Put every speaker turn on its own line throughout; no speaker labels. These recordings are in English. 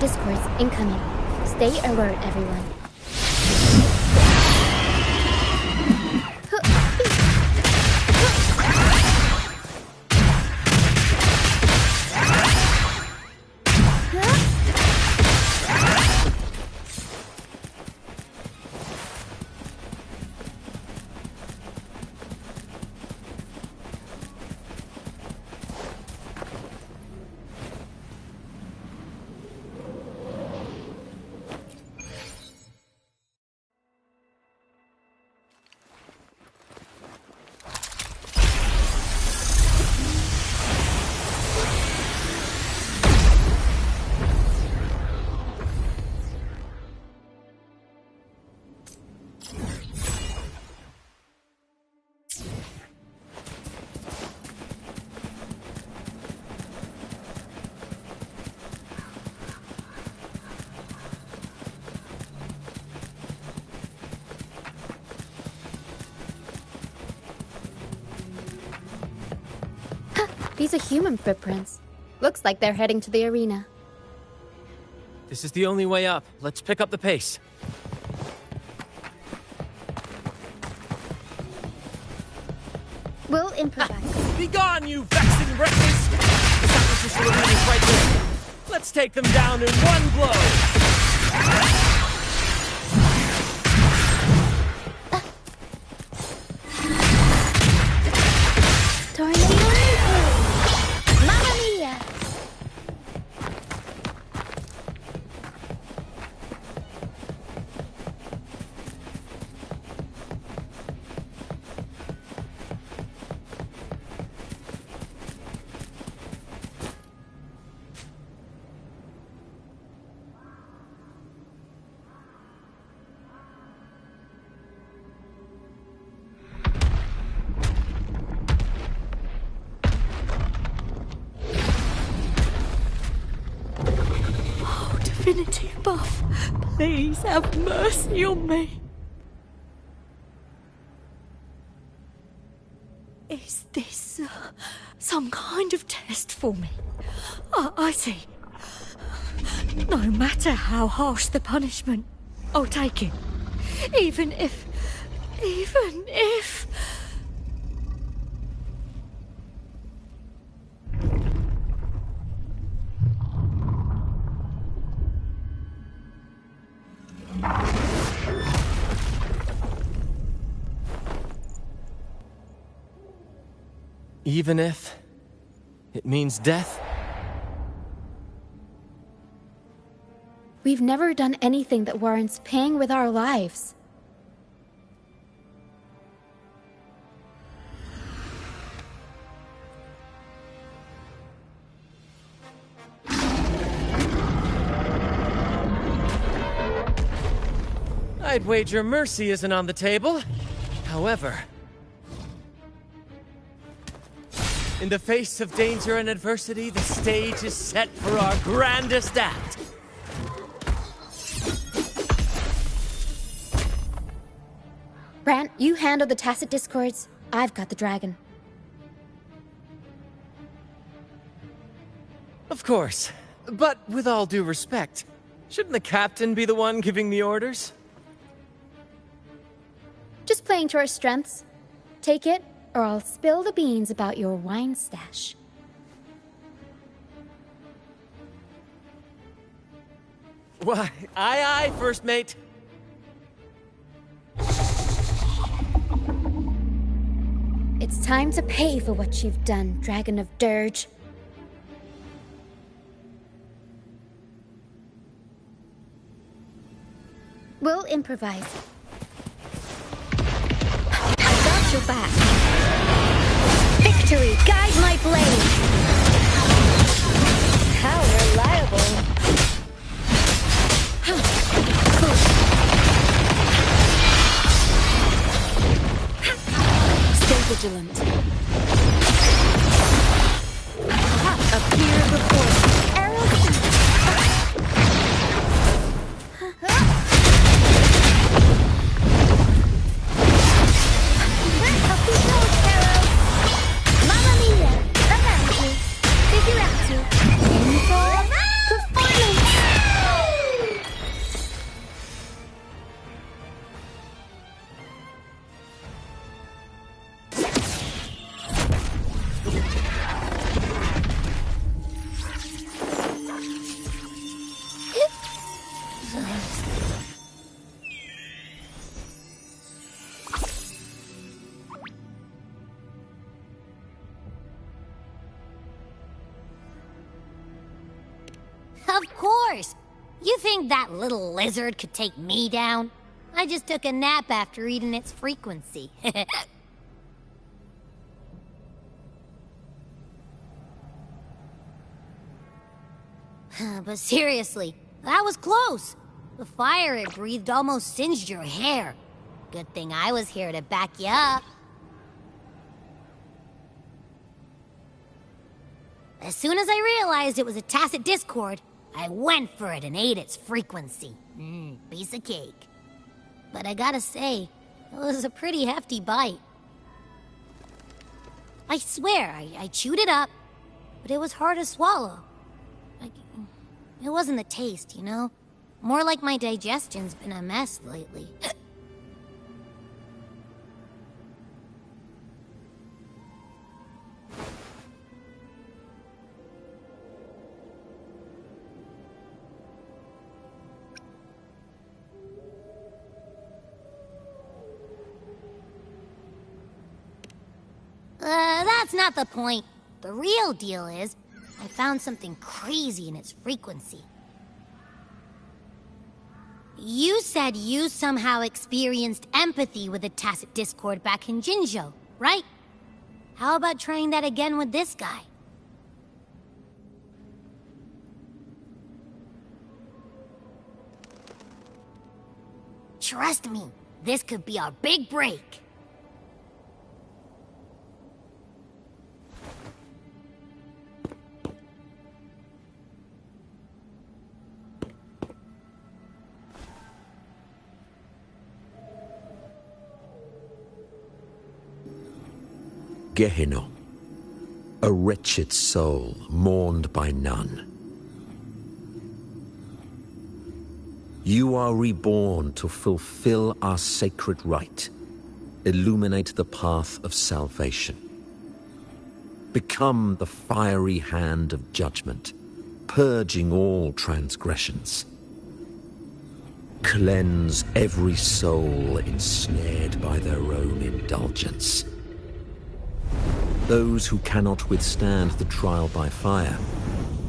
discords incoming. Stay alert, everyone. These are human footprints. Looks like they're heading to the arena.
This is the only way up. Let's pick up the pace.
We'll improvise.
Be gone, you vexing wretches! The sacrificial arena's right there. Let's take them down in one blow!
Divinity above, please have mercy on me. Is this some kind of test for me? I see. No matter how harsh the punishment, I'll take it. Even if...
Even if it means death?
We've never done anything that warrants paying with our lives.
I'd wager mercy isn't on the table. However, in the face of danger and adversity, the stage is set for our grandest act.
Brant, you handle the tacit discords. I've got the dragon.
Of course. But with all due respect, shouldn't the captain be the one giving the orders?
Just playing to our strengths. Take it, or I'll spill the beans about your wine stash.
Why, aye, first mate.
It's time to pay for what you've done, Dragon of Dirge. We'll improvise. I've got your back. Victory, guide my blade! How reliable. Stay vigilant. Appear before me. Arrows. Mamma mia!
Of course! You think that little lizard could take me down? I just took a nap after eating its frequency. But seriously, that was close. The fire it breathed almost singed your hair. Good thing I was here to back you up. As soon as I realized it was a tacit discord, I went for it and ate its frequency. Piece of cake. But I gotta say, it was a pretty hefty bite. I swear, I chewed it up, but it was hard to swallow. It wasn't the taste, you know? More like my digestion's been a mess lately. That's not the point. The real deal is, I found something crazy in its frequency. You said you somehow experienced empathy with the tacit discord back in Jinzhou, right? How about trying that again with this guy? Trust me, this could be our big break.
Gehenna, a wretched soul mourned by none. You are reborn to fulfill our sacred rite, illuminate the path of salvation. Become the fiery hand of judgment, purging all transgressions. Cleanse every soul ensnared by their own indulgence. Those who cannot withstand the trial by fire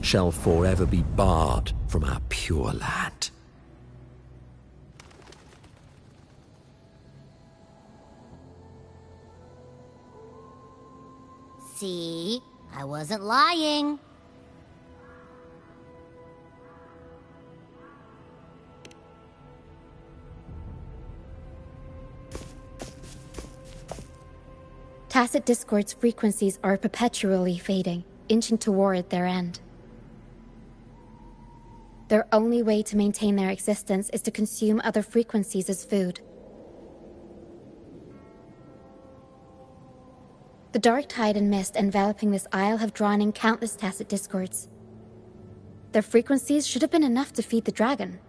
shall forever be barred from our pure land.
See? I wasn't lying.
Tacit discord's frequencies are perpetually fading, inching toward their end. Their only way to maintain their existence is to consume other frequencies as food. The dark tide and mist enveloping this isle have drawn in countless tacit discords. Their frequencies should have been enough to feed the dragon.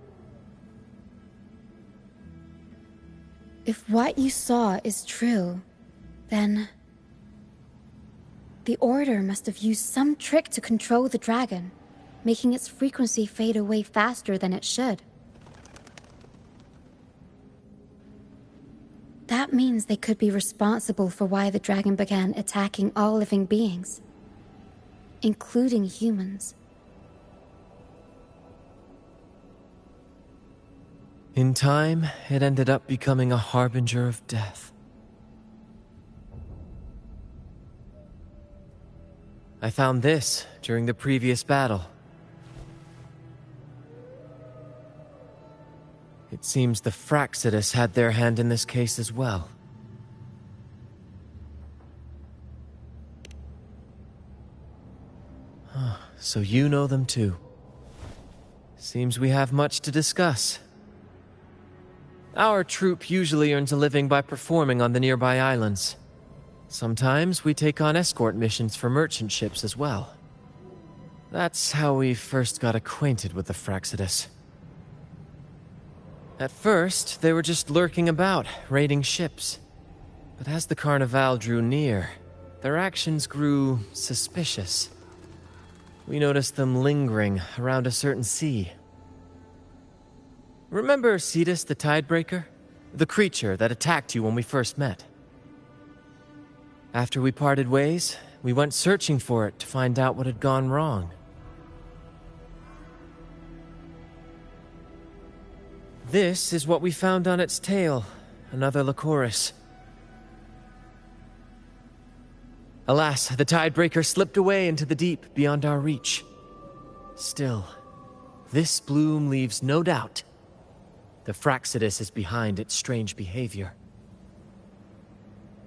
If what you saw is true, then the Order must have used some trick to control the dragon, making its frequency fade away faster than it should. That means they could be responsible for why the dragon began attacking all living beings, including humans.
In time, it ended up becoming a harbinger of death. I found this during the previous battle. It seems the Fraxidus had their hand in this case as well. So you know them too. Seems we have much to discuss. Our troop usually earns a living by performing on the nearby islands. Sometimes we take on escort missions for merchant ships as well. That's how we first got acquainted with the Fraxidus. At first, they were just lurking about, raiding ships. But as the Carnival drew near, their actions grew suspicious. We noticed them lingering around a certain sea. Remember Cetus the Tidebreaker? The creature that attacked you when we first met? After we parted ways, we went searching for it to find out what had gone wrong. This is what we found on its tail. Another Lycoris. Alas, the tidebreaker slipped away into the deep beyond our reach. Still, this bloom leaves no doubt. The Fraxidus is behind its strange behavior.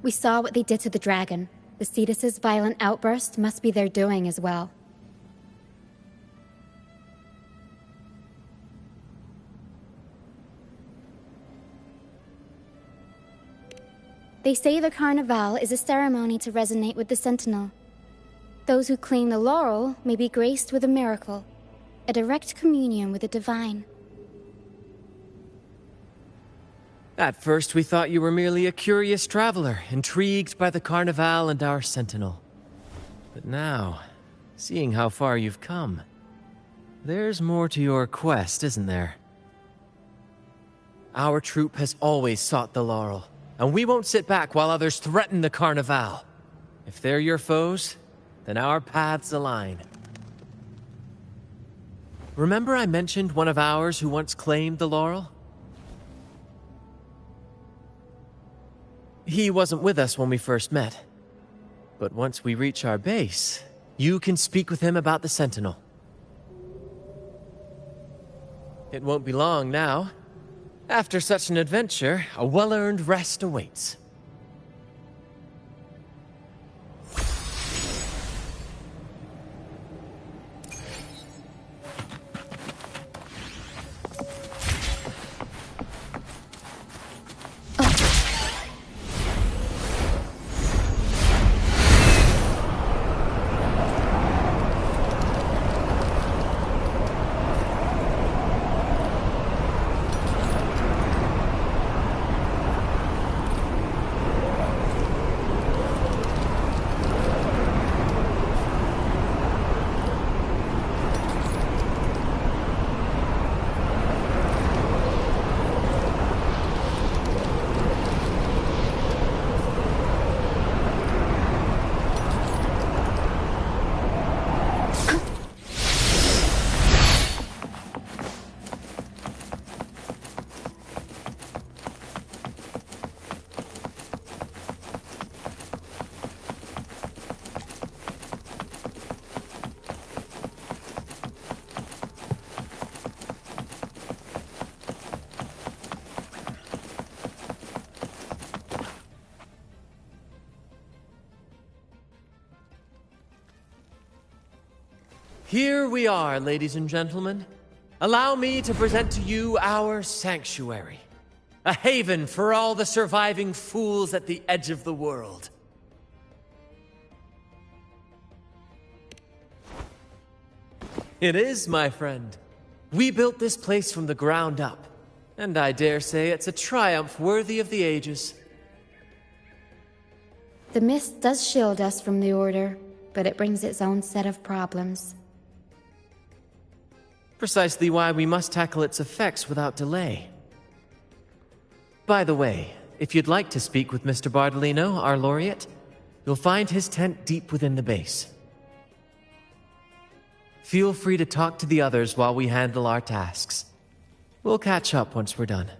We saw what they did to the dragon. The Cetus's violent outburst must be their doing as well. They say the Carnival is a ceremony to resonate with the Sentinel. Those who claim the laurel may be graced with a miracle, a direct communion with the divine.
At first we thought you were merely a curious traveler, intrigued by the Carnival and our Sentinel. But now, seeing how far you've come, there's more to your quest, isn't there? Our troop has always sought the laurel, and we won't sit back while others threaten the Carnival. If they're your foes, then our paths align. Remember I mentioned one of ours who once claimed the laurel? He wasn't with us when we first met. But once we reach our base, you can speak with him about the Sentinel. It won't be long now. After such an adventure, a well-earned rest awaits. Here we are, ladies and gentlemen. Allow me to present to you our sanctuary. A haven for all the surviving fools at the edge of the world. It is, my friend. We built this place from the ground up, and I dare say it's a triumph worthy of the ages.
The mist does shield us from the Order, but it brings its own set of problems.
Precisely why we must tackle its effects without delay. By the way, if you'd like to speak with Mr. Bardolino, our laureate, you'll find his tent deep within the base. Feel free to talk to the others while we handle our tasks. We'll catch up once we're done.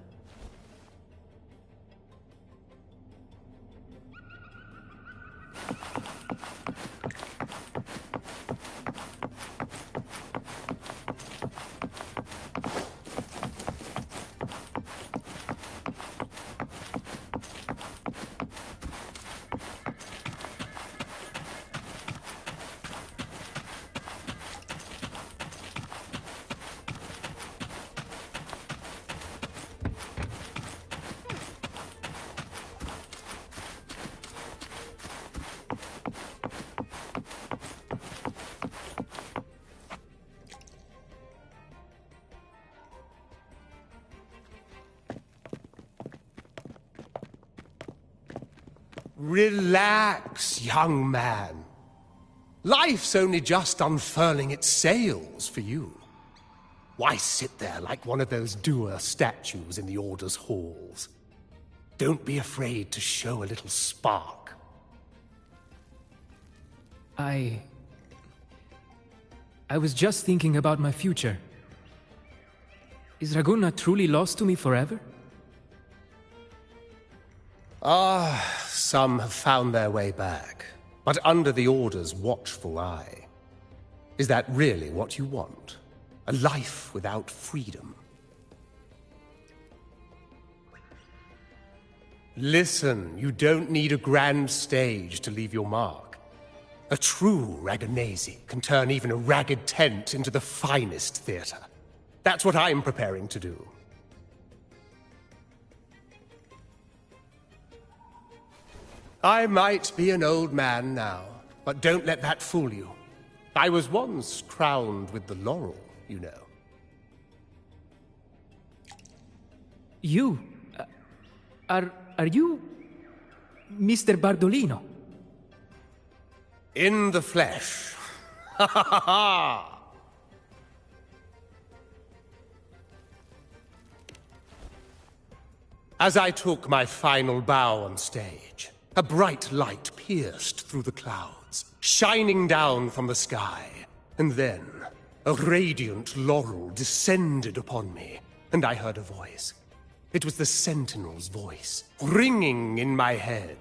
Relax, young man. Life's only just unfurling its sails for you. Why sit there like one of those dour statues in the Order's halls? Don't be afraid to show a little spark.
I was just thinking about my future. Is Raguna truly lost to me forever?
Some have found their way back, but under the Order's watchful eye. Is that really what you want? A life without freedom? Listen, you don't need a grand stage to leave your mark. A true Ragganese can turn even a ragged tent into the finest theater. That's what I'm preparing to do. I might be an old man now, but don't let that fool you. I was once crowned with the laurel, you know.
You? Are you... Mr. Bardolino?
In the flesh. Ha ha ha ha! As I took my final bow on stage, a bright light pierced through the clouds, shining down from the sky. And then, a radiant laurel descended upon me, and I heard a voice. It was the Sentinel's voice, ringing in my head.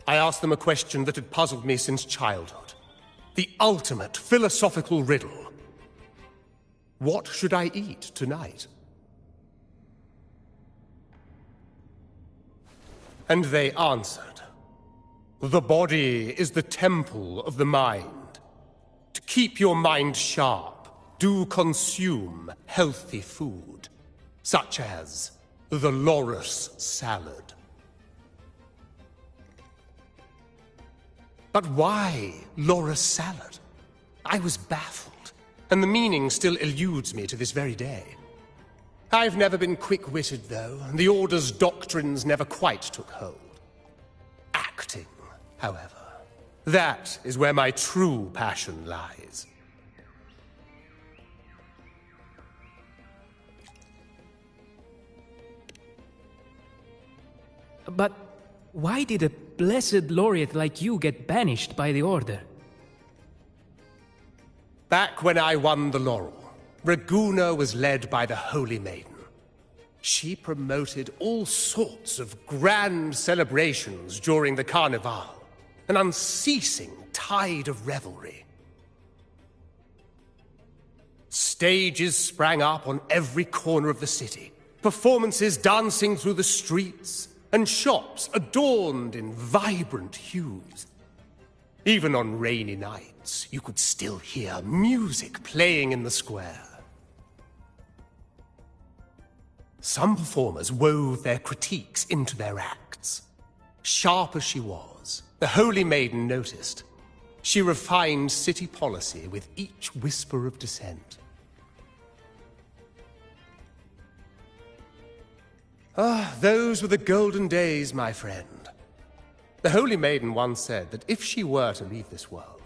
I asked them a question that had puzzled me since childhood. The ultimate philosophical riddle. What should I eat tonight? And they answered. The body is the temple of the mind. To keep your mind sharp, do consume healthy food, such as the loris salad. But why loris salad? I was baffled, and the meaning still eludes me to this very day. I've never been quick-witted, though, and the Order's doctrines never quite took hold. Acting, however, that is where my true passion lies.
But why did a blessed laureate like you get banished by the Order?
Back when I won the laurel, Raguna was led by the Holy Maiden. She promoted all sorts of grand celebrations during the Carnival, an unceasing tide of revelry. Stages sprang up on every corner of the city, performances dancing through the streets, and shops adorned in vibrant hues. Even on rainy nights, you could still hear music playing in the square. Some performers wove their critiques into their acts. Sharp as she was, the Holy Maiden noticed. She refined city policy with each whisper of dissent. Those were the golden days, my friend. The Holy Maiden once said that if she were to leave this world,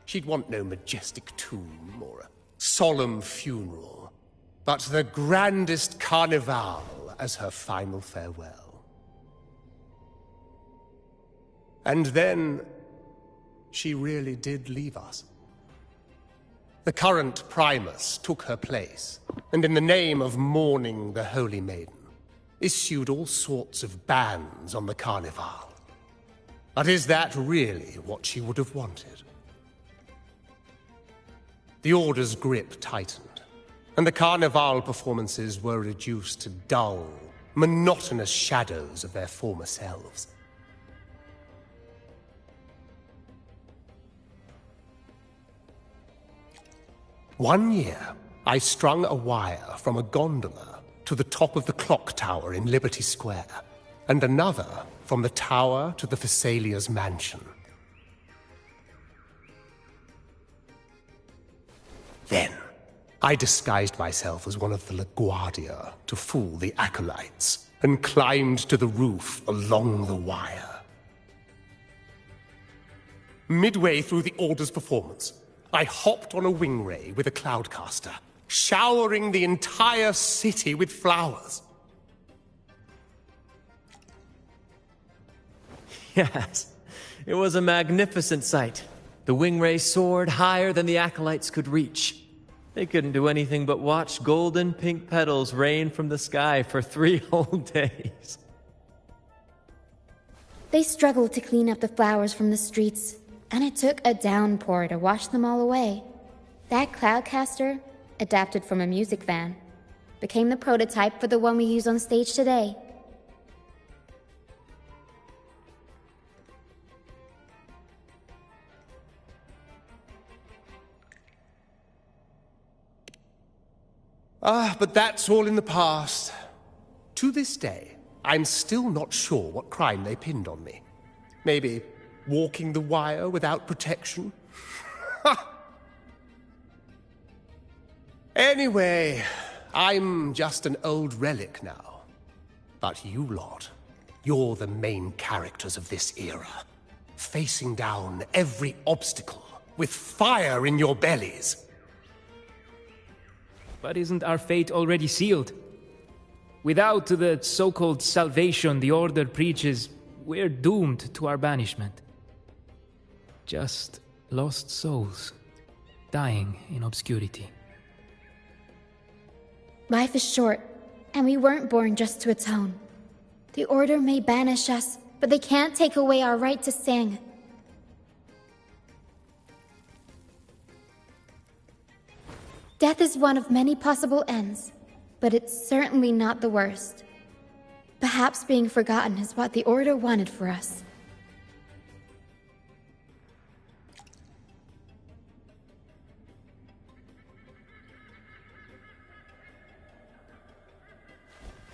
she'd want no majestic tomb or a solemn funeral, but the grandest carnival as her final farewell. And then, she really did leave us. The current Primus took her place, and in the name of mourning the Holy Maiden, issued all sorts of bans on the Carnival. But is that really what she would have wanted? The Order's grip tightened, and the Carnival performances were reduced to dull, monotonous shadows of their former selves. One year, I strung a wire from a gondola to the top of the clock tower in Liberty Square, and another from the tower to the Thessalia's mansion. Then, I disguised myself as one of the LaGuardia to fool the acolytes, and climbed to the roof along the wire. Midway through the Order's performance, I hopped on a wing ray with a cloudcaster, showering the entire city with flowers.
Yes, it was a magnificent sight. The wing ray soared higher than the acolytes could reach. They couldn't do anything but watch golden pink petals rain from the sky for 3 whole days.
They struggled to clean up the flowers from the streets, and it took a downpour to wash them all away. That cloudcaster, adapted from a music van, became the prototype for the one we use on stage today.
But that's all in the past. To this day, I'm still not sure what crime they pinned on me. Maybe walking the wire without protection? Anyway, I'm just an old relic now. But you lot, you're the main characters of this era. Facing down every obstacle with fire in your bellies.
But isn't our fate already sealed? Without the so-called salvation the Order preaches, we're doomed to our banishment. Just lost souls, dying in obscurity.
Life is short, and we weren't born just to atone. The Order may banish us, but they can't take away our right to sing. Death is one of many possible ends, but it's certainly not the worst. Perhaps being forgotten is what the Order wanted for us.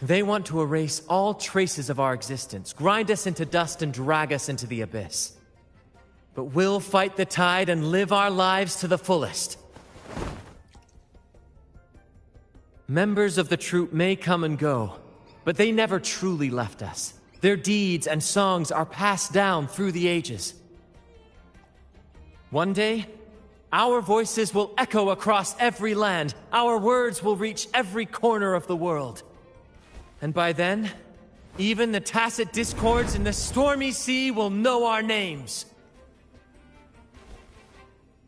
They want to erase all traces of our existence, grind us into dust and drag us into the abyss. But we'll fight the tide and live our lives to the fullest. Members of the troupe may come and go, but they never truly left us. Their deeds and songs are passed down through the ages. One day, our voices will echo across every land. Our words will reach every corner of the world. And by then, even the tacit discords in the stormy sea will know our names.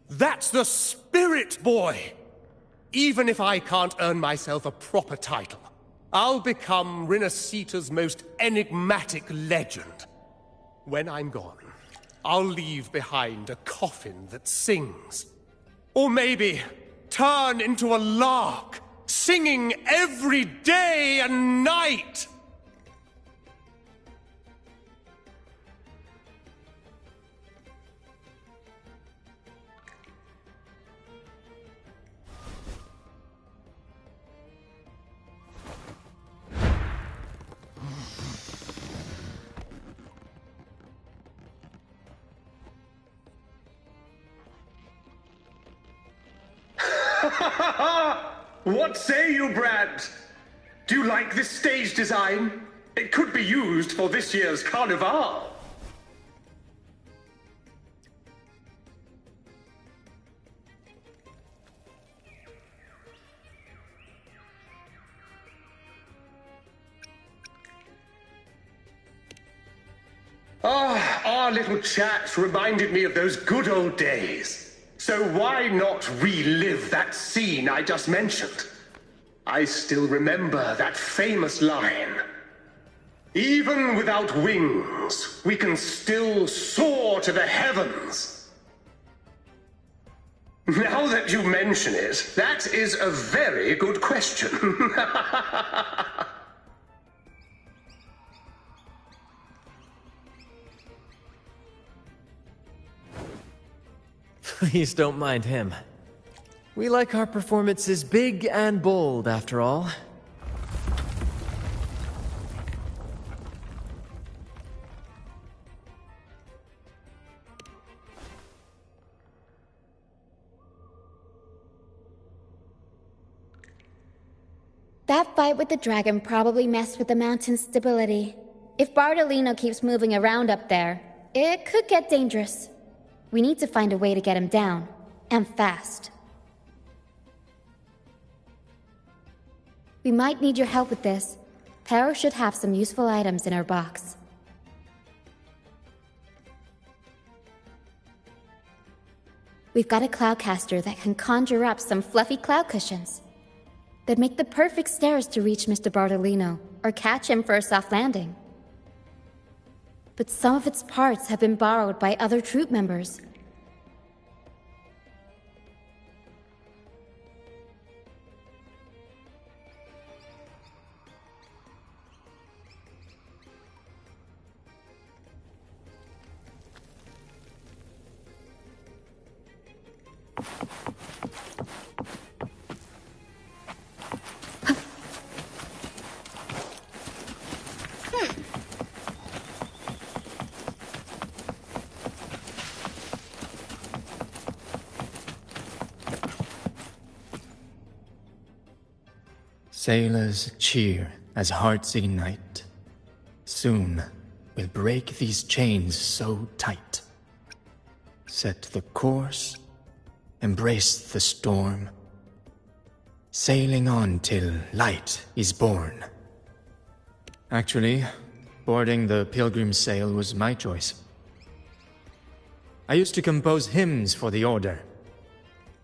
That's the spirit, boy! Even if I can't earn myself a proper title, I'll become Rinasita's most enigmatic legend. When I'm gone, I'll leave behind a coffin that sings. Or maybe turn into a lark, singing every day and night!
What say you, Brad? Do you like this stage design? It could be used for this year's carnival. Our little chat reminded me of those good old days. So why not relive that scene I just mentioned? I still remember that famous line. Even without wings, we can still soar to the heavens. Now that you mention it, that is a very good question.
Please don't mind him. We like our performances big and bold, after all.
That fight with the dragon probably messed with the mountain's stability. If Bardolino keeps moving around up there, it could get dangerous. We need to find a way to get him down, and fast. We might need your help with this. Pero should have some useful items in her box. We've got a cloudcaster that can conjure up some fluffy cloud cushions. They'd make the perfect stairs to reach Mr. Bartolino, or catch him for a soft landing. But some of its parts have been borrowed by other troop members.
Sailors cheer as hearts ignite. Soon we'll break these chains so tight. Set the course, embrace the storm, sailing on till light is born. Actually, boarding the Pilgrim's Sail was my choice. I used to compose hymns for the Order.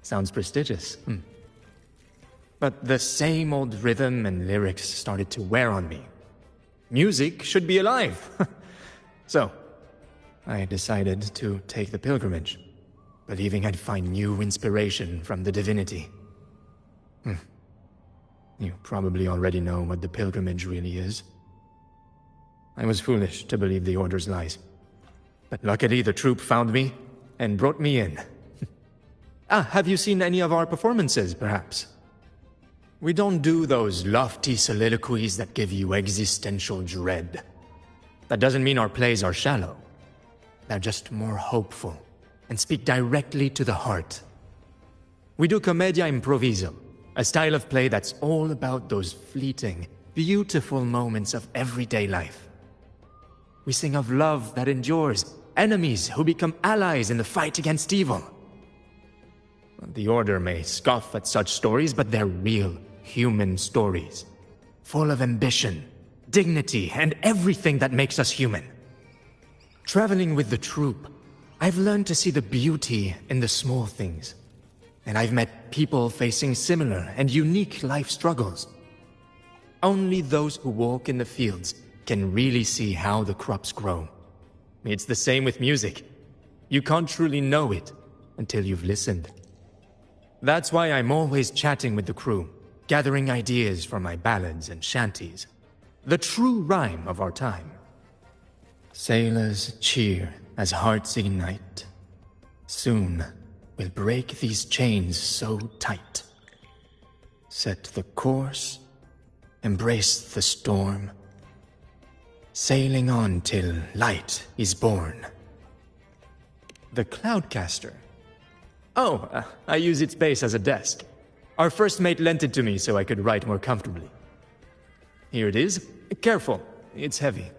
Sounds prestigious, But the same old rhythm and lyrics started to wear on me. Music should be alive. So, I decided to take the pilgrimage, believing I'd find new inspiration from the divinity. You probably already know what the pilgrimage really is. I was foolish to believe the Order's lies. But luckily the troop found me and brought me in. Have you seen any of our performances, perhaps? We don't do those lofty soliloquies that give you existential dread. That doesn't mean our plays are shallow. They're just more hopeful and speak directly to the heart. We do commedia improviso, a style of play that's all about those fleeting, beautiful moments of everyday life. We sing of love that endures, enemies who become allies in the fight against evil. The Order may scoff at such stories, but they're real, human stories, full of ambition, dignity, and everything that makes us human. Traveling with the troop, I've learned to see the beauty in the small things, and I've met people facing similar and unique life struggles. Only those who walk in the fields can really see how the crops grow. It's the same with music. You can't truly know it until you've listened. That's why I'm always chatting with the crew, gathering ideas for my ballads and shanties. The true rhyme of our time. Sailors cheer as hearts ignite. Soon we'll break these chains so tight. Set the course, embrace the storm, sailing on till light is born. The Cloudcaster. Oh, I use its base as a desk. Our first mate lent it to me so I could write more comfortably. Here it is. Careful, it's heavy.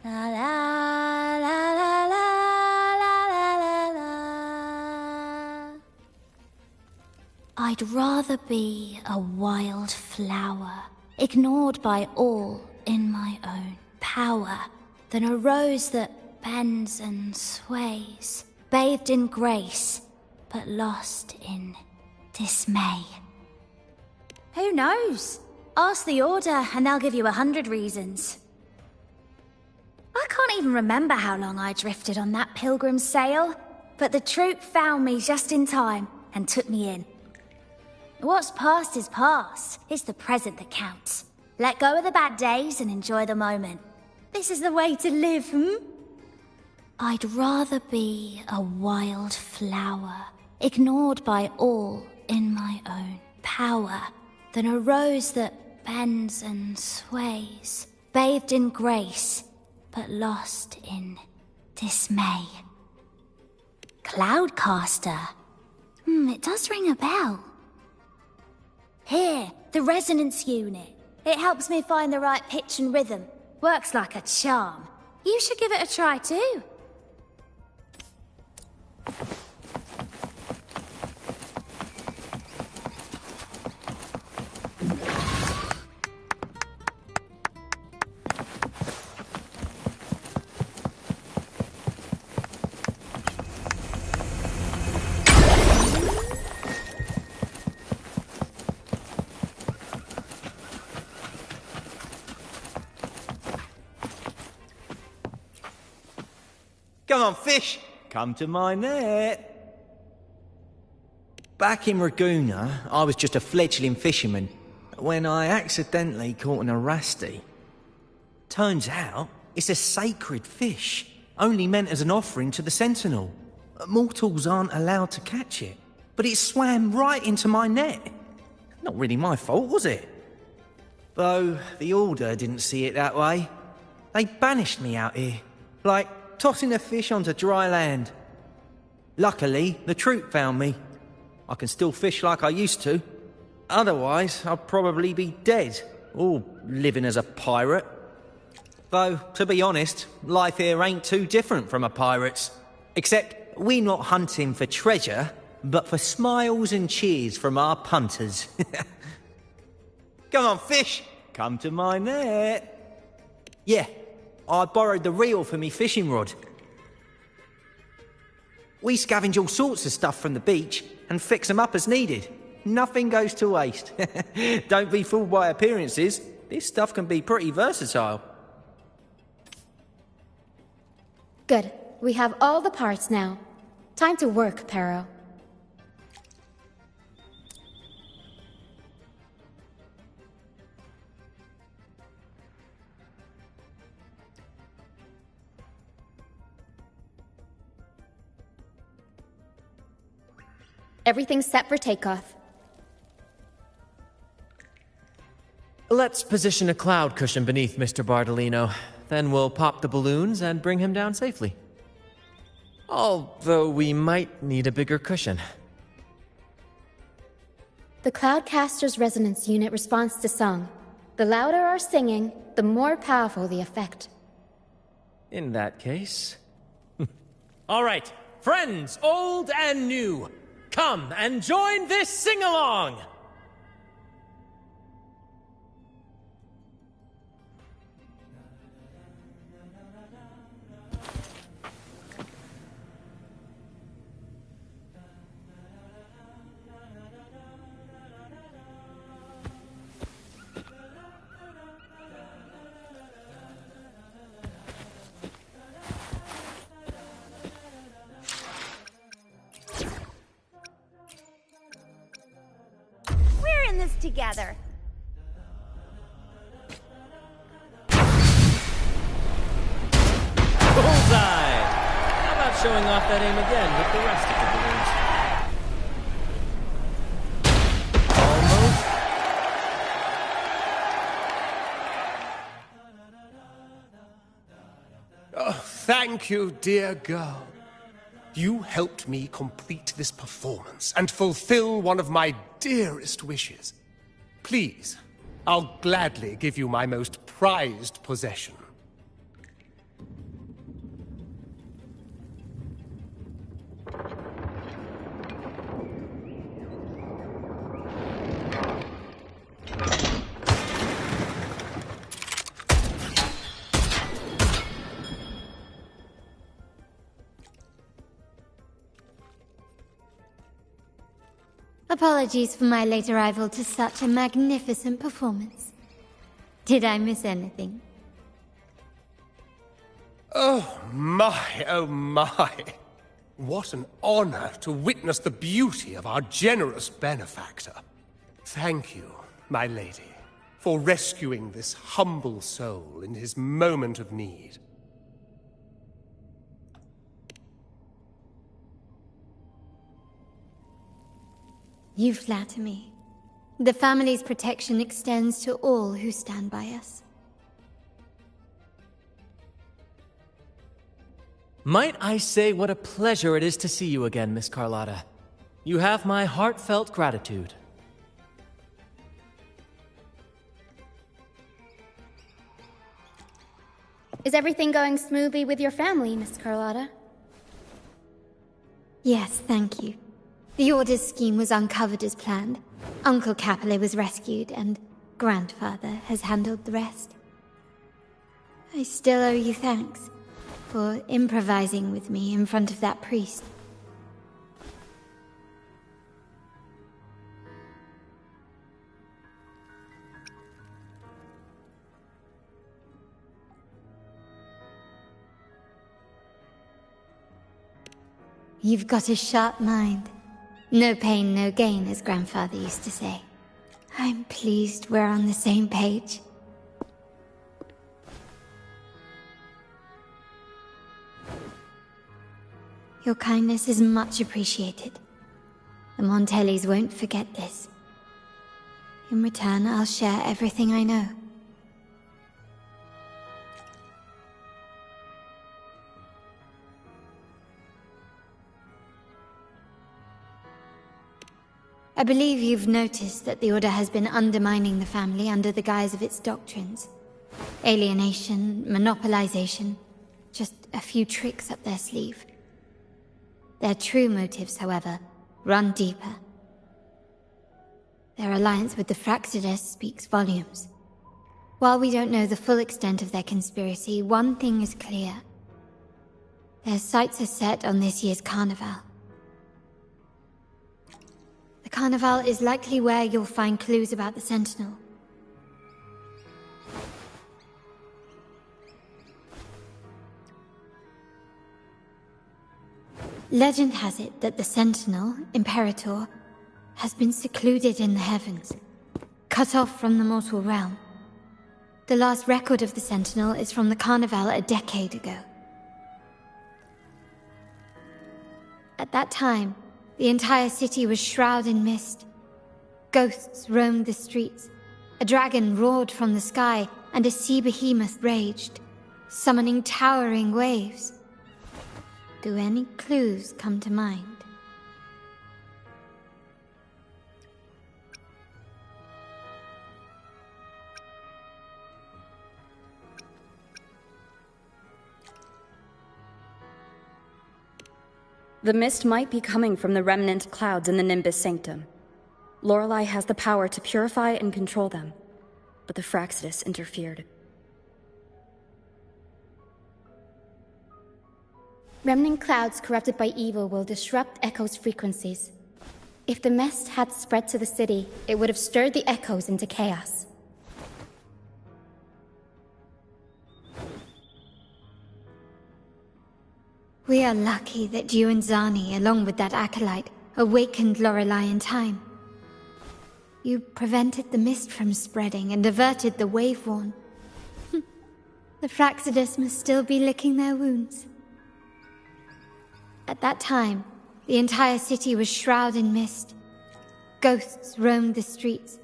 La la la la la la la la. I'd rather be a wild flower, ignored by all in my own power, than a rose that bends and sways, bathed in grace, but lost in dismay. Who knows? Ask the Order and they'll give you 100 reasons. I can't even remember how long I drifted on that Pilgrim's Sail, but the troop found me just in time and took me in. What's past is past. It's the present that counts. Let go of the bad days and enjoy the moment. This is the way to live, I'd rather be a wild flower, ignored by all in my own power, than a rose that bends and sways, bathed in grace, but lost in dismay. Cloudcaster. It does ring a bell. Here, the resonance unit. It helps me find the right pitch and rhythm. Works like a charm. You should give it a try too.
Come on, fish! Come to my net! Back in Raguna, I was just a fledgling fisherman when I accidentally caught an Arasti. Turns out, it's a sacred fish, only meant as an offering to the Sentinel. Mortals aren't allowed to catch it, but it swam right into my net. Not really my fault, was it? Though the Order didn't see it that way. They banished me out here, like tossing a fish onto dry land. Luckily, the troop found me. I can still fish like I used to. Otherwise, I'd probably be dead, or living as a pirate. Though, to be honest, life here ain't too different from a pirate's. Except we're not hunting for treasure, but for smiles and cheers from our punters. Come on, fish! Come to my net! Yeah, I borrowed the reel for me fishing rod. We scavenge all sorts of stuff from the beach and fix them up as needed. Nothing goes to waste. Don't be fooled by appearances. This stuff can be pretty versatile.
Good. We have all the parts now. Time to work, Pero. Everything's set for takeoff.
Let's position a cloud cushion beneath Mr. Bardolino. Then we'll pop the balloons and bring him down safely. Although we might need a bigger cushion.
The Cloudcaster's resonance unit responds to song. The louder our singing, the more powerful the effect.
In that case...
All right, friends, old and new, come and join this sing-along!
Together.
Bullseye! How about showing off that aim again with the rest of the balloons?
Oh, thank you, dear girl. You helped me complete this performance and fulfill one of my dearest wishes. Please, I'll gladly give you my most prized possession.
Apologies for my late arrival to such a magnificent performance. Did I miss anything?
Oh my. What an honor to witness the beauty of our generous benefactor. Thank you, my lady, for rescuing this humble soul in his moment of need.
You flatter me. The family's protection extends to all who stand by us.
Might I say what a pleasure it is to see you again, Miss Carlotta. You have my heartfelt gratitude.
Is everything going smoothly with your family, Miss Carlotta?
Yes, thank you. The Order's scheme was uncovered as planned. Uncle Capilet was rescued, and Grandfather has handled the rest. I still owe you thanks for improvising with me in front of that priest. You've got a sharp mind. No pain, no gain, as Grandfather used to say. I'm pleased we're on the same page. Your kindness is much appreciated. The Montellis won't forget this. In return, I'll share everything I know. I believe you've noticed that the Order has been undermining the family under the guise of its doctrines. Alienation, monopolization, just a few tricks up their sleeve. Their true motives, however, run deeper. Their alliance with the Fraxides speaks volumes. While we don't know the full extent of their conspiracy, one thing is clear. Their sights are set on this year's carnival. The carnival is likely where you'll find clues about the Sentinel. Legend has it that the Sentinel, Imperator, has been secluded in the heavens, cut off from the mortal realm. The last record of the Sentinel is from the carnival a decade ago. At that time, the entire city was shrouded in mist. Ghosts roamed the streets. A dragon roared from the sky, and a sea behemoth raged, summoning towering waves. Do any clues come to mind?
The mist might be coming from the remnant clouds in the Nimbus Sanctum. Lorelei has the power to purify and control them, but the Fraxides interfered.
Remnant clouds corrupted by evil will disrupt Echo's frequencies. If the mist had spread to the city, it would have stirred the Echoes into chaos.
We are lucky that you and Zani, along with that acolyte, awakened Lorelei in time. You prevented the mist from spreading and averted the Wave-Worn. The Fraxides must still be licking their wounds. At that time, the entire city was shrouded in mist. Ghosts roamed the streets.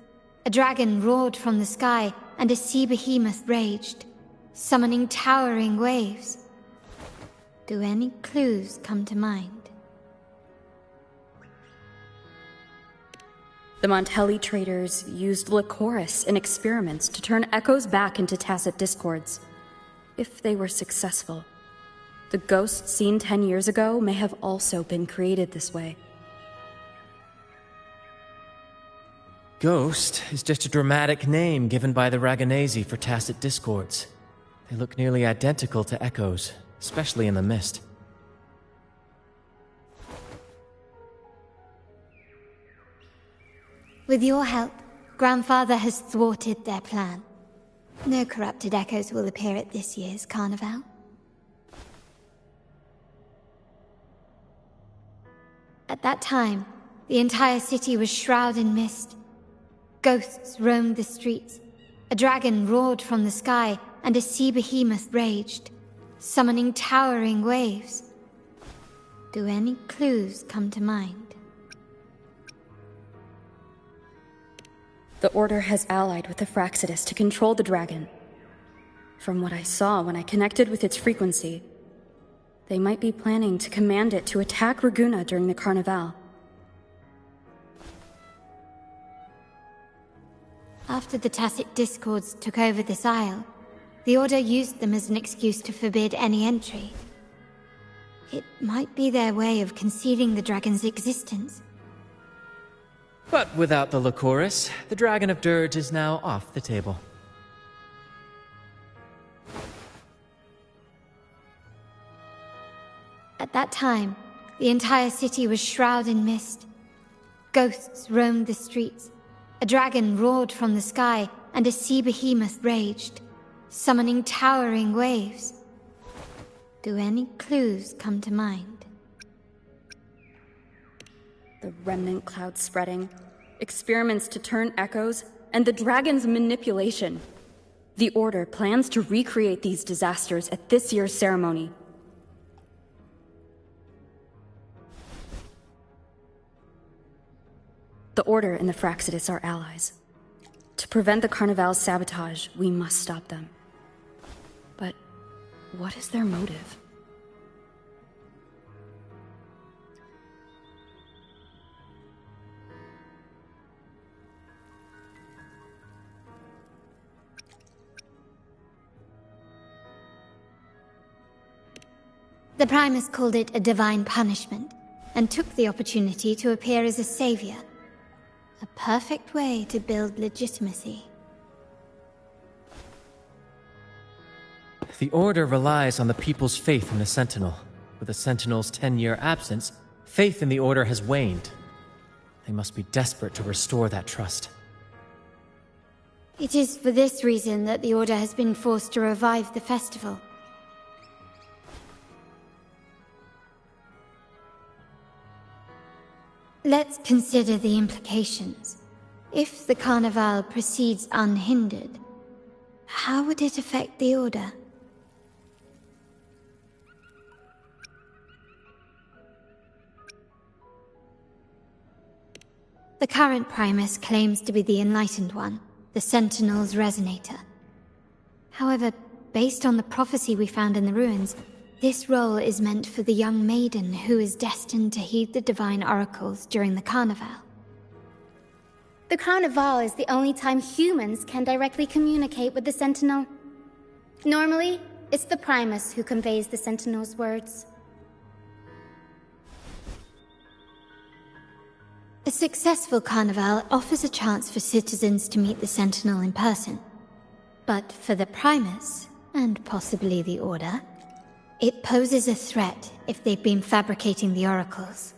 A dragon roared from the sky, and a sea behemoth raged, summoning towering waves. Do any clues come to mind?
The Montelli traders used Lycoris in experiments to turn echoes back into tacit discords. If they were successful, the ghosts seen 10 years ago may have also been created this way.
Ghost is just a dramatic name given by the Ragganese for tacit discords. They look nearly identical to echoes, especially in the mist.
With your help, Grandfather has thwarted their plan. No corrupted echoes will appear at this year's carnival. At that time, the entire city was shrouded in mist. Ghosts roamed the streets. A dragon roared from the sky, and a sea behemoth raged, summoning towering waves. Do any clues come to mind?
The Order has allied with the Fraxides to control the dragon. From what I saw when I connected with its frequency, they might be planning to command it to attack Raguna during the Carnival.
After the Tacit Discords took over this isle, the Order used them as an excuse to forbid any entry. It might be their way of concealing the dragon's existence.
But without the Lycoris, the Dragon of Dirge is now off the table.
At that time, the entire city was shrouded in mist. Ghosts roamed the streets. A dragon roared from the sky, and a sea behemoth raged, summoning towering waves. Do any clues come to mind?
The remnant cloud spreading, experiments to turn echoes, and the dragon's manipulation. The Order plans to recreate these disasters at this year's ceremony. The Order and the Fraxidus are allies. To prevent the Carnival's sabotage, we must stop them. But what is their motive?
The Primus called it a divine punishment, and took the opportunity to appear as a savior. A perfect way to build legitimacy.
The Order relies on the people's faith in the Sentinel. With the Sentinel's 10-year absence, faith in the Order has waned. They must be desperate to restore that trust.
It is for this reason that the Order has been forced to revive the festival. Let's consider the implications. If the Carnival proceeds unhindered, how would it affect the Order? The current Primus claims to be the Enlightened One, the Sentinel's Resonator. However, based on the prophecy we found in the ruins, this role is meant for the young maiden who is destined to heed the divine oracles during the Carnival.
The Carnival is the only time humans can directly communicate with the Sentinel. Normally, it's the Primus who conveys the Sentinel's words.
A successful Carnival offers a chance for citizens to meet the Sentinel in person. But for the Primus, and possibly the Order, it poses a threat if they've been fabricating the oracles.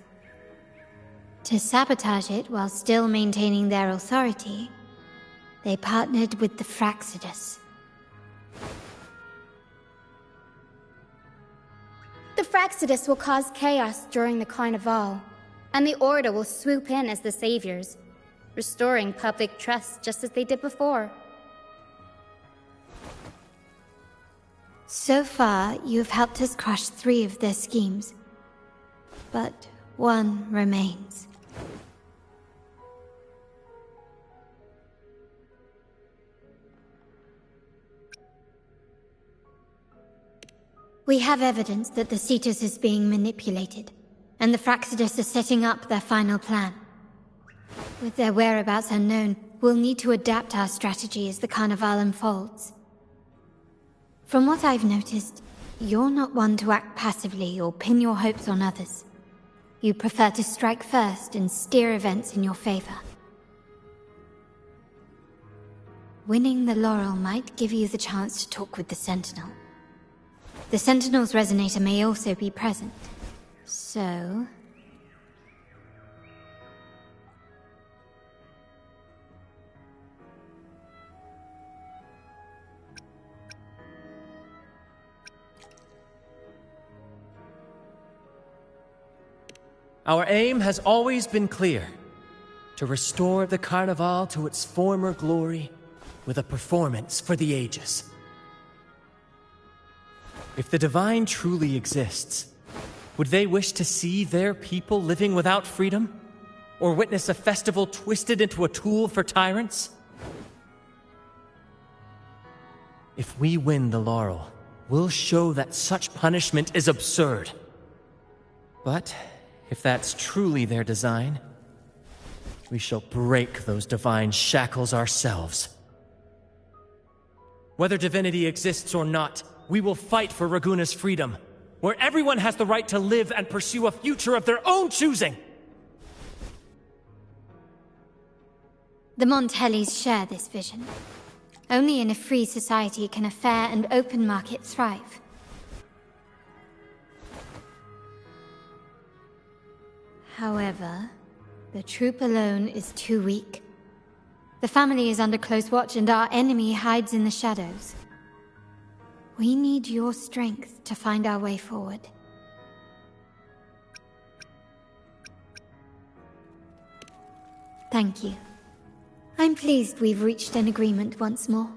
To sabotage it while still maintaining their authority, they partnered with the Fraxidus.
The Fraxidus will cause chaos during the Carnival, and the Order will swoop in as the saviors, restoring public trust just as they did before.
So far, you have helped us crush 3 of their schemes. But one remains. We have evidence that the Cetus is being manipulated, and the Fraxidus are setting up their final plan. With their whereabouts unknown, we'll need to adapt our strategy as the Carnival unfolds. From what I've noticed, you're not one to act passively or pin your hopes on others. You prefer to strike first and steer events in your favor. Winning the laurel might give you the chance to talk with the Sentinel. The Sentinel's Resonator may also be present. So...
Our aim has always been clear: to restore the Carnival to its former glory with a performance for the ages. If the Divine truly exists, would they wish to see their people living without freedom? Or witness a festival twisted into a tool for tyrants? If we win the laurel, we'll show that such punishment is absurd. But if that's truly their design, we shall break those divine shackles ourselves. Whether divinity exists or not, we will fight for Raguna's freedom, where everyone has the right to live and pursue a future of their own choosing.
The Montellis share this vision. Only in a free society can a fair and open market thrive. However, the troop alone is too weak. The family is under close watch and our enemy hides in the shadows. We need your strength to find our way forward. Thank you. I'm pleased we've reached an agreement once more.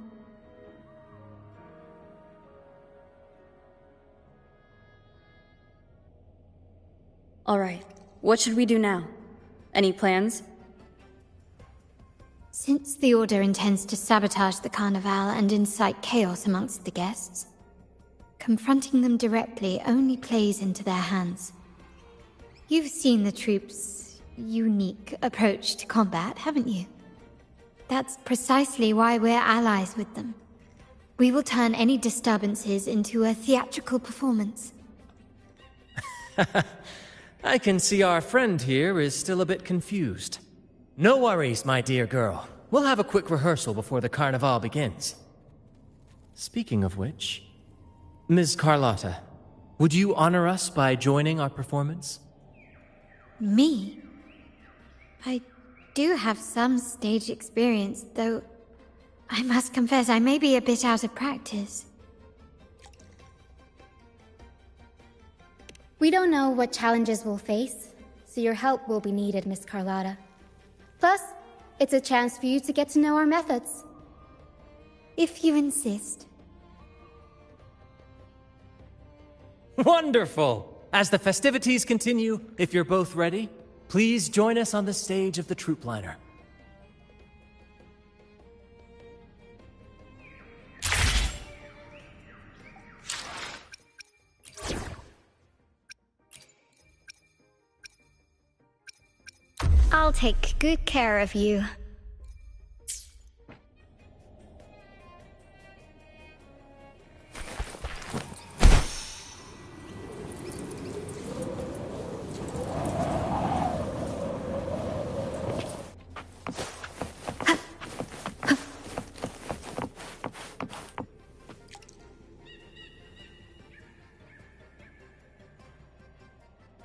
All right, what should we do now? Any plans?
Since the Order intends to sabotage the Carnival and incite chaos amongst the guests, confronting them directly only plays into their hands. You've seen the troops' unique approach to combat, haven't you? That's precisely why we're allies with them. We will turn any disturbances into a theatrical performance.
I can see our friend here is still a bit confused.
No worries, my dear girl. We'll have a quick rehearsal before the carnival begins.
Speaking of which, Ms. Carlotta, would you honor us by joining our performance?
Me? I do have some stage experience, though I must confess I may be a bit out of practice.
We don't know what challenges we'll face, so your help will be needed, Miss Carlotta. Plus, it's a chance for you to get to know our methods.
If you insist.
Wonderful! As the festivities continue, if you're both ready, please join us on the stage of the troop liner.
I'll take good care of you.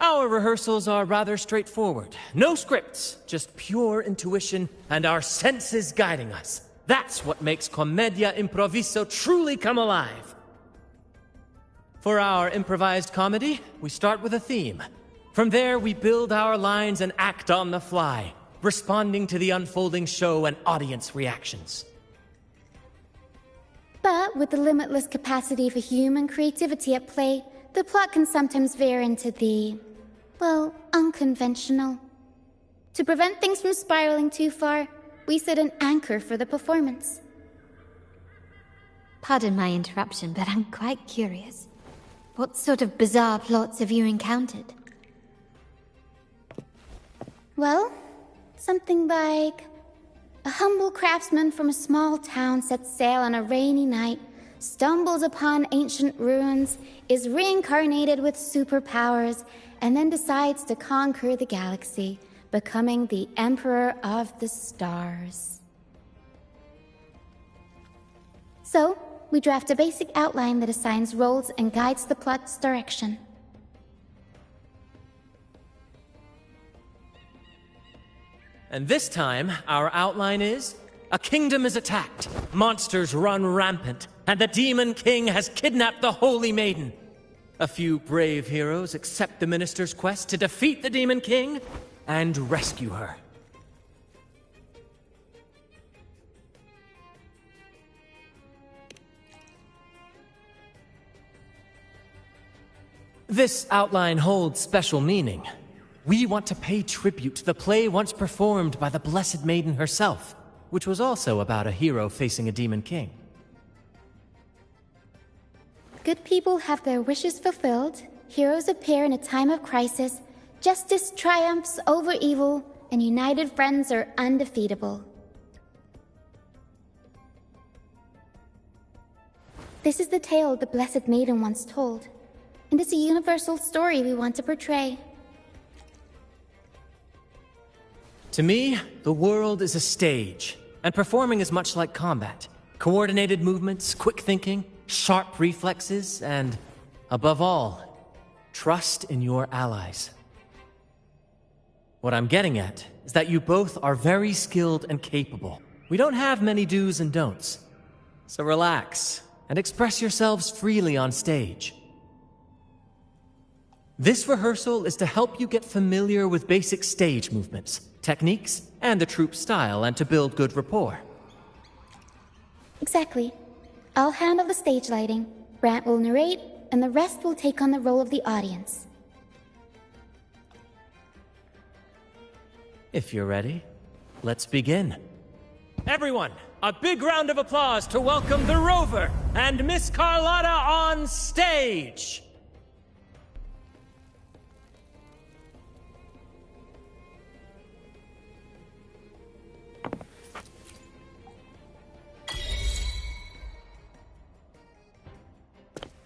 Our rehearsals are rather straightforward. No scripts, just pure intuition and our senses guiding us. That's what makes Commedia Improviso truly come alive. For our improvised comedy, we start with a theme. From there, we build our lines and act on the fly, responding to the unfolding show and audience reactions.
But with the limitless capacity for human creativity at play, the plot can sometimes veer into the, well, unconventional. To prevent things from spiraling too far, we set an anchor for the performance.
Pardon my interruption, but I'm quite curious. What sort of bizarre plots have you encountered?
Well, something like a humble craftsman from a small town sets sail on a rainy night, stumbles upon ancient ruins, is reincarnated with superpowers, and then decides to conquer the galaxy, becoming the Emperor of the Stars. So, we draft a basic outline that assigns roles and guides the plot's direction.
And this time, our outline is: a kingdom is attacked, monsters run rampant, and the Demon King has kidnapped the Holy Maiden. A few brave heroes accept the Minister's quest to defeat the Demon King and rescue her. This outline holds special meaning. We want to pay tribute to the play once performed by the Blessed Maiden herself, which was also about a hero facing a Demon King.
Good people have their wishes fulfilled, heroes appear in a time of crisis, justice triumphs over evil, and united friends are undefeatable. This is the tale the Blessed Maiden once told, and it's a universal story we want to portray.
To me, the world is a stage, and performing is much like combat. Coordinated movements, quick thinking, sharp reflexes, and, above all, trust in your allies. What I'm getting at is that you both are very skilled and capable. We don't have many do's and don'ts. So relax and express yourselves freely on stage. This rehearsal is to help you get familiar with basic stage movements, techniques, and the troupe style, and to build good rapport.
Exactly. I'll handle the stage lighting, Brant will narrate, and the rest will take on the role of the audience.
If you're ready, let's begin. Everyone, a big round of applause to welcome the Rover and Miss Carlotta on stage!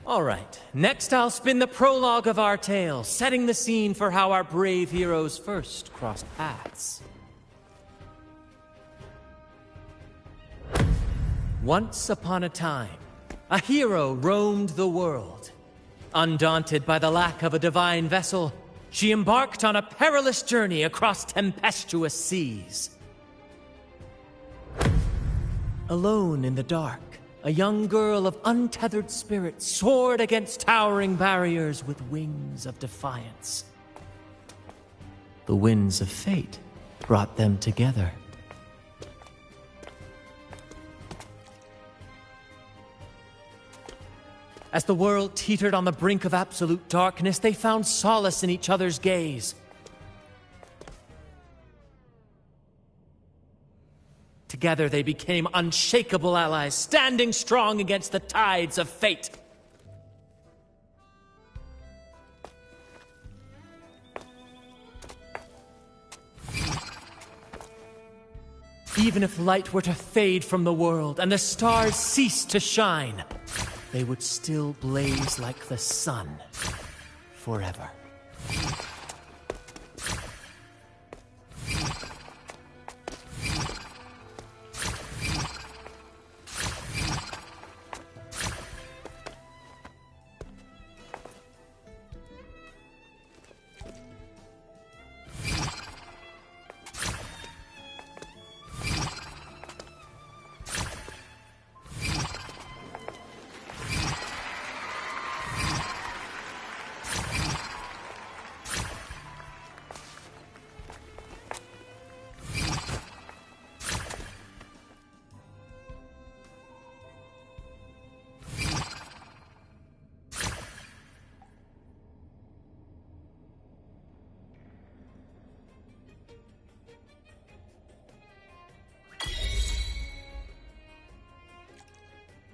All right, next I'll spin the prologue of our tale, setting the scene for how our brave heroes first crossed paths. Once upon a time, a hero roamed the world. Undaunted by the lack of a divine vessel, she embarked on a perilous journey across tempestuous seas. Alone in the dark, a young girl of untethered spirit soared against towering barriers with wings of defiance. The winds of fate brought them together. As the world teetered on the brink of absolute darkness, they found solace in each other's gaze. Together they became unshakable allies, standing strong against the tides of fate. Even if light were to fade from the world and the stars cease to shine, they would still blaze like the sun forever.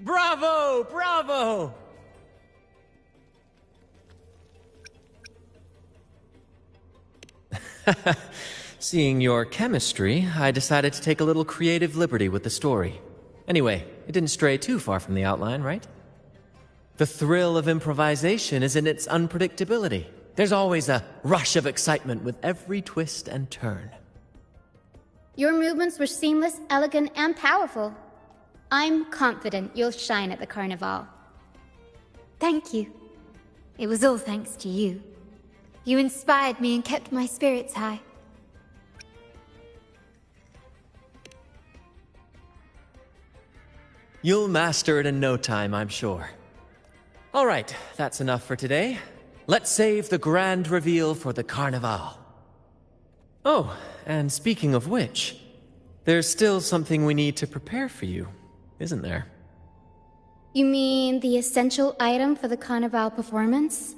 Bravo! Bravo! Seeing your chemistry, I decided to take a little creative liberty with the story. Anyway, it didn't stray too far from the outline, right? The thrill of improvisation is in its unpredictability. There's always a rush of excitement with every twist and turn.
Your movements were seamless, elegant, and powerful. I'm confident you'll shine at the Carnival.
Thank you. It was all thanks to you. You inspired me and kept my spirits high.
You'll master it in no time, I'm sure. All right, that's enough for today. Let's save the grand reveal for the Carnival. Oh, and speaking of which, there's still something we need to prepare for you, isn't there?
You mean the essential item for the Carnival performance?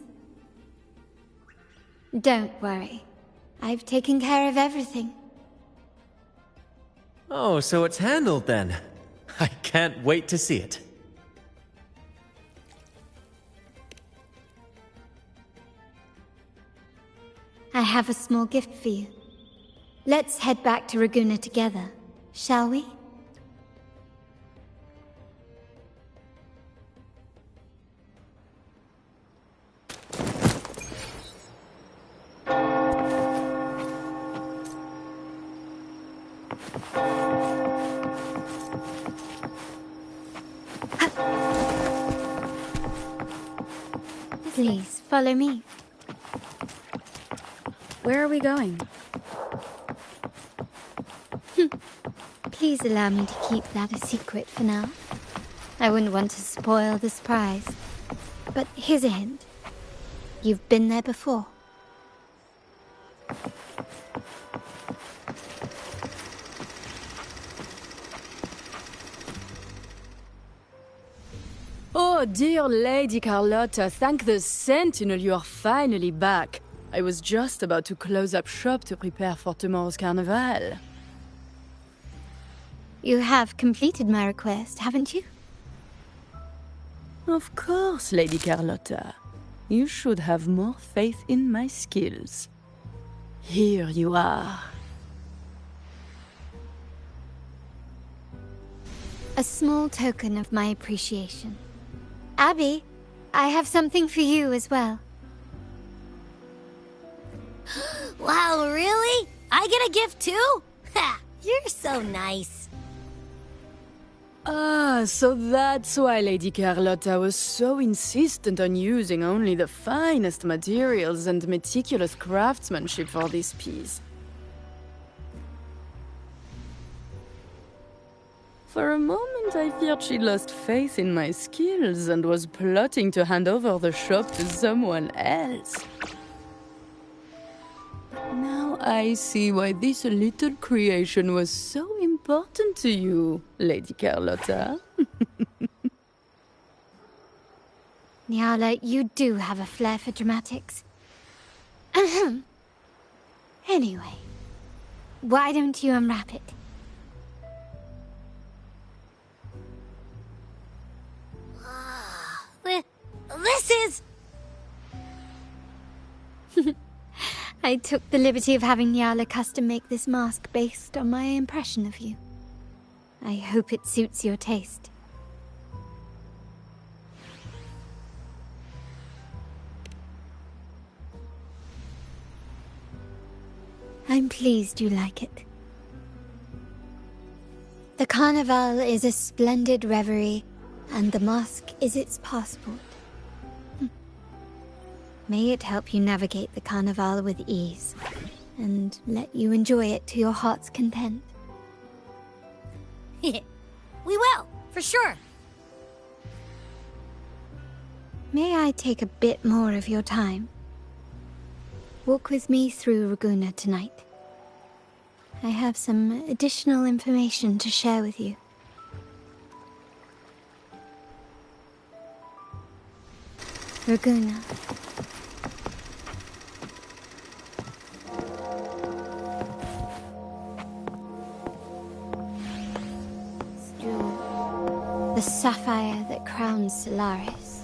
Don't worry. I've taken care of everything.
Oh, so it's handled then. I can't wait to see it.
I have a small gift for you. Let's head back to Raguna together, shall we? Please, follow me.
Where are we going?
Please allow me to keep that a secret for now. I wouldn't want to spoil the surprise. But here's a hint. You've been there before.
Oh, dear Lady Carlotta, thank the Sentinel you are finally back. I was just about to close up shop to prepare for tomorrow's carnival.
You have completed my request, haven't you?
Of course, Lady Carlotta. You should have more faith in my skills. Here you are.
A small token of my appreciation. Abby, I have something for you as well.
Wow, really? I get a gift too? Ha! You're so nice.
Ah, so that's why Lady Carlotta was so insistent on using only the finest materials and meticulous craftsmanship for this piece. For a moment, I feared she lost faith in my skills and was plotting to hand over the shop to someone else. Now I see why this little creation was so important to you, Lady Carlotta.
Nyala, you do have a flair for dramatics. Ahem. Anyway, why don't you unwrap it?
This is...
I took the liberty of having Nyala custom make this mask based on my impression of you. I hope it suits your taste. I'm pleased you like it. The carnival is a splendid reverie, and the mask is its passport. May it help you navigate the carnival with ease, and let you enjoy it to your heart's content.
We will, for sure.
May I take a bit more of your time? Walk with me through Raguna tonight. I have some additional information to share with you. Raguna. The sapphire that crowns Solaris.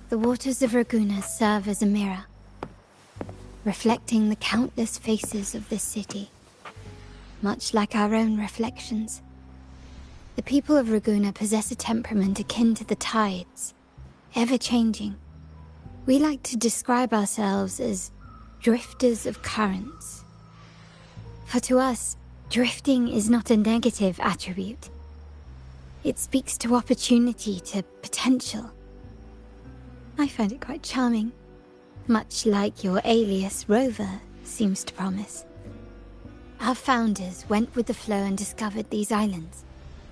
The waters of Raguna serve as a mirror, reflecting the countless faces of this city, much like our own reflections. The people of Raguna possess a temperament akin to the tides, ever-changing. We like to describe ourselves as drifters of currents. For to us, drifting is not a negative attribute. It speaks to opportunity, to potential. I find it quite charming, much like your alias Rover seems to promise. Our founders went with the flow and discovered these islands.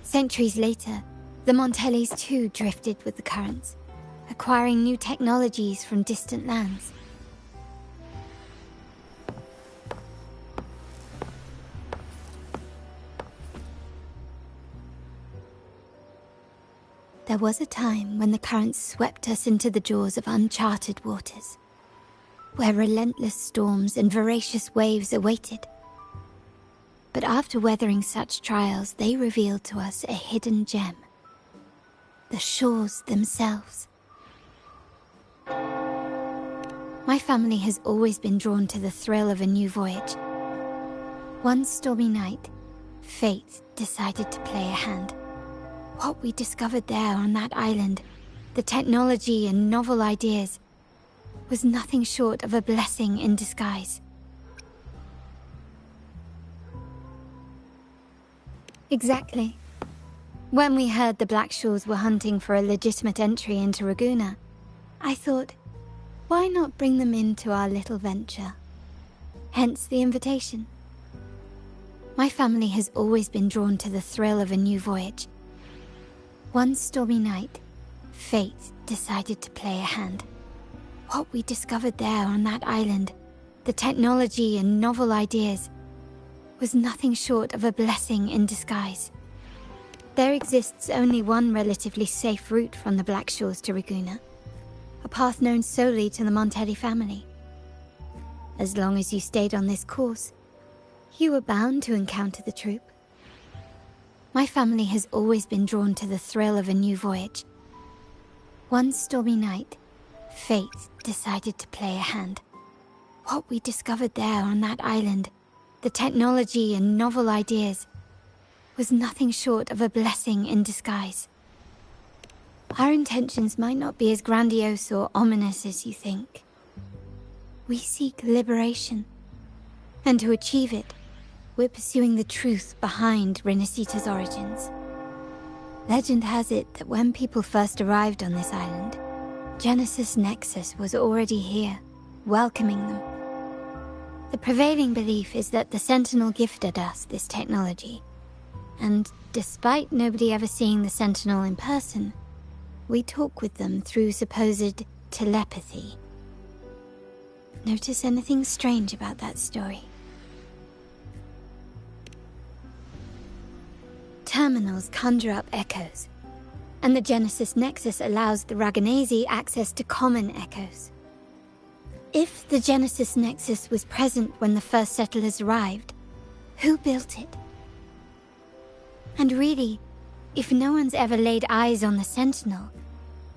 Centuries later, the Montellis too drifted with the currents, acquiring new technologies from distant lands. There was a time when the currents swept us into the jaws of uncharted waters, where relentless storms and voracious waves awaited. But after weathering such trials, they revealed to us a hidden gem. The shores themselves. My family has always been drawn to the thrill of a new voyage. One stormy night, fate decided to play a hand. What we discovered there on that island, the technology and novel ideas, was nothing short of a blessing in disguise. Exactly. When we heard the Blackshaws were hunting for a legitimate entry into Raguna, I thought, why not bring them into our little venture? Hence the invitation. My family has always been drawn to the thrill of a new voyage. One stormy night, fate decided to play a hand. What we discovered there on that island, the technology and novel ideas, was nothing short of a blessing in disguise. There exists only one relatively safe route from the Black Shores to Raguna, a path known solely to the Montelli family. As long as you stayed on this course, you were bound to encounter the troop. My family has always been drawn to the thrill of a new voyage. One stormy night, fate decided to play a hand. What we discovered there on that island, the technology and novel ideas, was nothing short of a blessing in disguise. Our intentions might not be as grandiose or ominous as you think. We seek liberation, and to achieve it, we're pursuing the truth behind Renacita's origins. Legend has it that when people first arrived on this island, Genesis Nexus was already here, welcoming them. The prevailing belief is that the Sentinel gifted us this technology, and despite nobody ever seeing the Sentinel in person, we talk with them through supposed telepathy. Notice anything strange about that story? Terminals conjure up echoes, and the Genesis Nexus allows the Ragganese access to common echoes. If the Genesis Nexus was present when the first settlers arrived, who built it? And really, if no one's ever laid eyes on the Sentinel,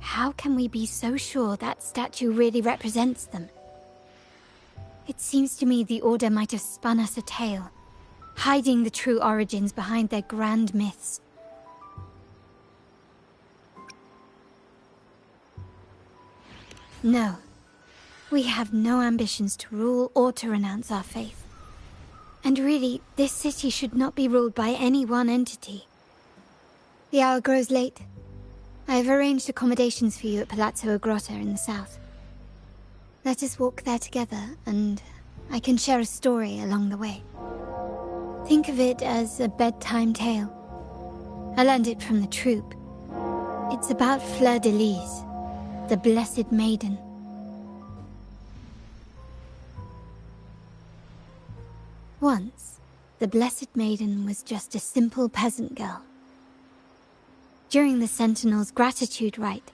how can we be so sure that statue really represents them? It seems to me the Order might have spun us a tale, hiding the true origins behind their grand myths. No, we have no ambitions to rule or to renounce our faith. And really, this city should not be ruled by any one entity. The hour grows late. I have arranged accommodations for you at Palazzo Agrotta in the south. Let us walk there together, and I can share a story along the way. Think of it as a bedtime tale. I learned it from the troop. It's about Fleur de Lis, the Blessed Maiden. Once, the Blessed Maiden was just a simple peasant girl. During the Sentinel's gratitude rite,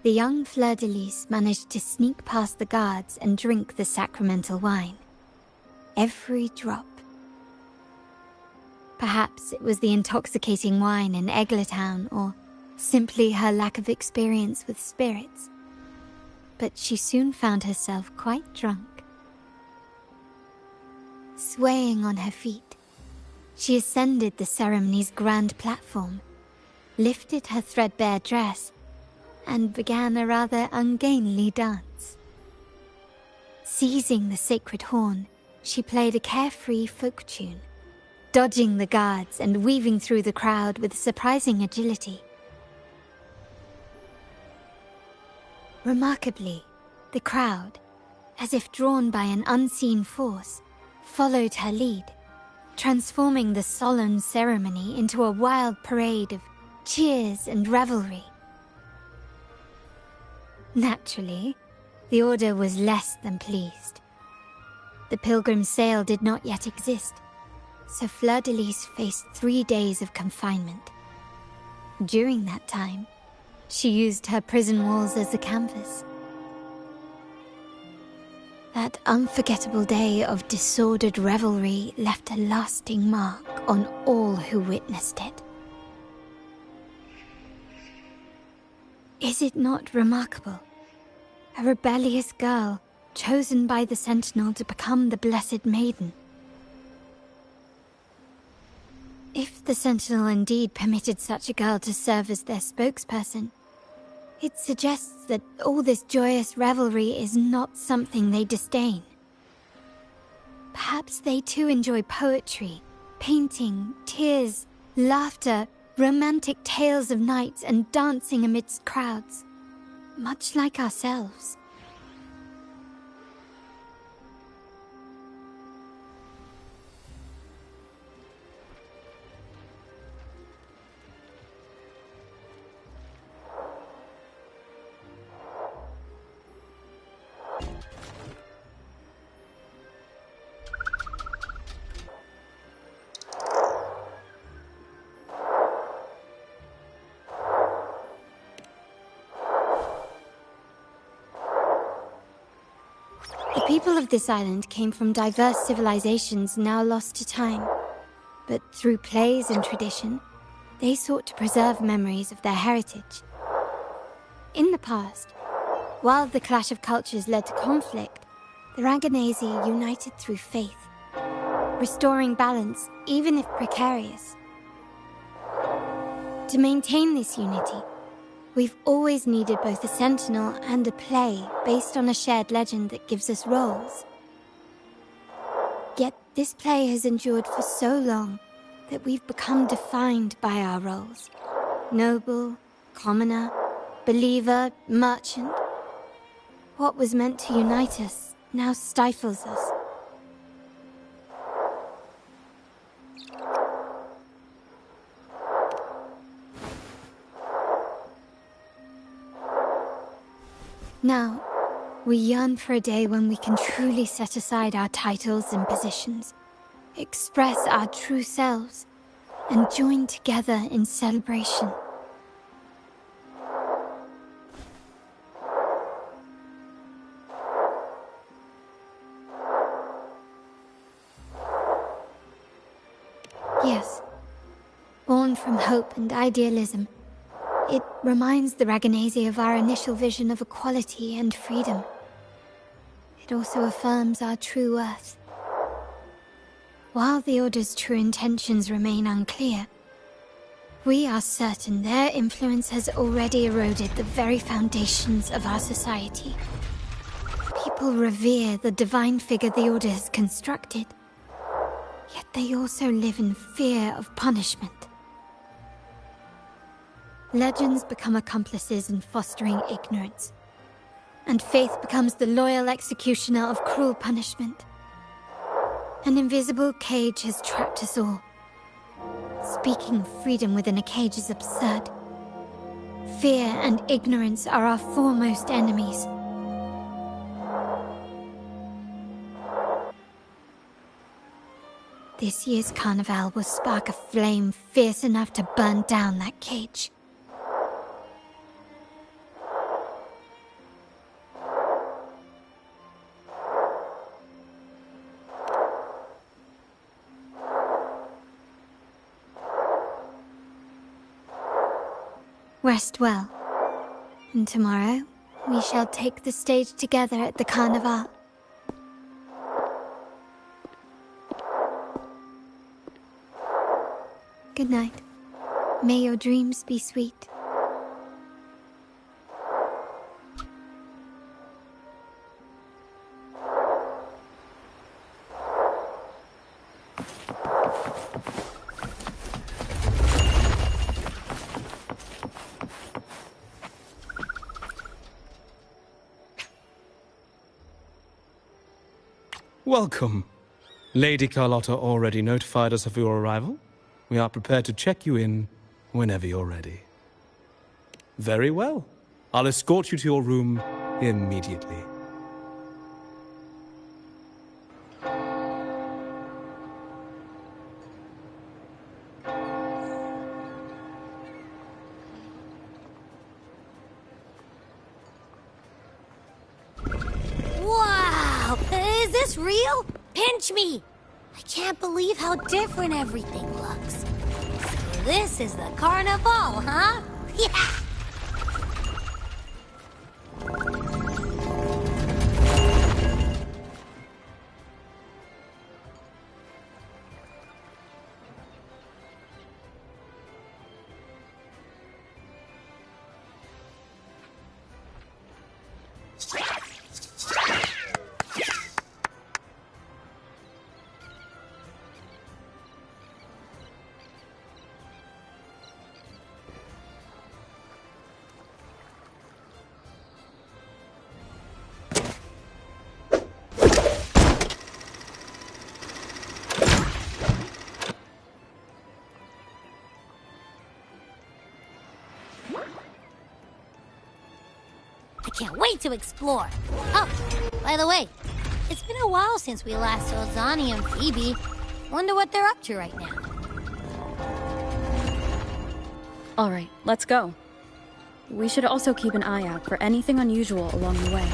the young Fleur de Lis managed to sneak past the guards and drink the sacramental wine. Every drop. Perhaps it was the intoxicating wine in Eglatown, or simply her lack of experience with spirits. But she soon found herself quite drunk. Swaying on her feet, she ascended the ceremony's grand platform, lifted her threadbare dress, and began a rather ungainly dance. Seizing the sacred horn, she played a carefree folk tune, dodging the guards and weaving through the crowd with surprising agility. Remarkably, the crowd, as if drawn by an unseen force, followed her lead, transforming the solemn ceremony into a wild parade of cheers and revelry. Naturally, the Order was less than pleased. The pilgrim sale did not yet exist, so Fleur de Lis faced 3 days of confinement. During that time, she used her prison walls as a canvas. That unforgettable day of disordered revelry left a lasting mark on all who witnessed it. Is it not remarkable? A rebellious girl, chosen by the Sentinel to become the Blessed Maiden. If the Sentinel indeed permitted such a girl to serve as their spokesperson, it suggests that all this joyous revelry is not something they disdain. Perhaps they too enjoy poetry, painting, tears, laughter, romantic tales of nights, and dancing amidst crowds, much like ourselves. The people of this island came from diverse civilizations now lost to time. But through plays and tradition, they sought to preserve memories of their heritage. In the past, while the clash of cultures led to conflict, the Raganazi united through faith, restoring balance even if precarious. To maintain this unity, we've always needed both a sentinel and a play based on a shared legend that gives us roles. Yet this play has endured for so long that we've become defined by our roles. Noble, commoner, believer, merchant. What was meant to unite us now stifles us. Now, we yearn for a day when we can truly set aside our titles and positions, express our true selves, and join together in celebration. Yes, born from hope and idealism, it reminds the Raganazi of our initial vision of equality and freedom. It also affirms our true worth. While the Order's true intentions remain unclear, we are certain their influence has already eroded the very foundations of our society. People revere the divine figure the Order has constructed, yet they also live in fear of punishment. Legends become accomplices in fostering ignorance, and faith becomes the loyal executioner of cruel punishment. An invisible cage has trapped us all. Speaking of freedom within a cage is absurd. Fear and ignorance are our foremost enemies. This year's carnival will spark a flame fierce enough to burn down that cage. Rest well, and tomorrow we shall take the stage together at the carnival. Good night. May your dreams be sweet.
Welcome. Lady Carlotta already notified us of your arrival. We are prepared to check you in whenever you're ready. Very well. I'll escort you to your room immediately.
Wow! Is this real? Pinch me! I can't believe how different everything looks. So this is the carnival, huh? Yeah! I can't wait to explore. Oh, by the way, it's been a while since we last saw Zani and Phoebe. Wonder what they're up to right now.
All right, let's go. We should also keep an eye out for anything unusual along the way.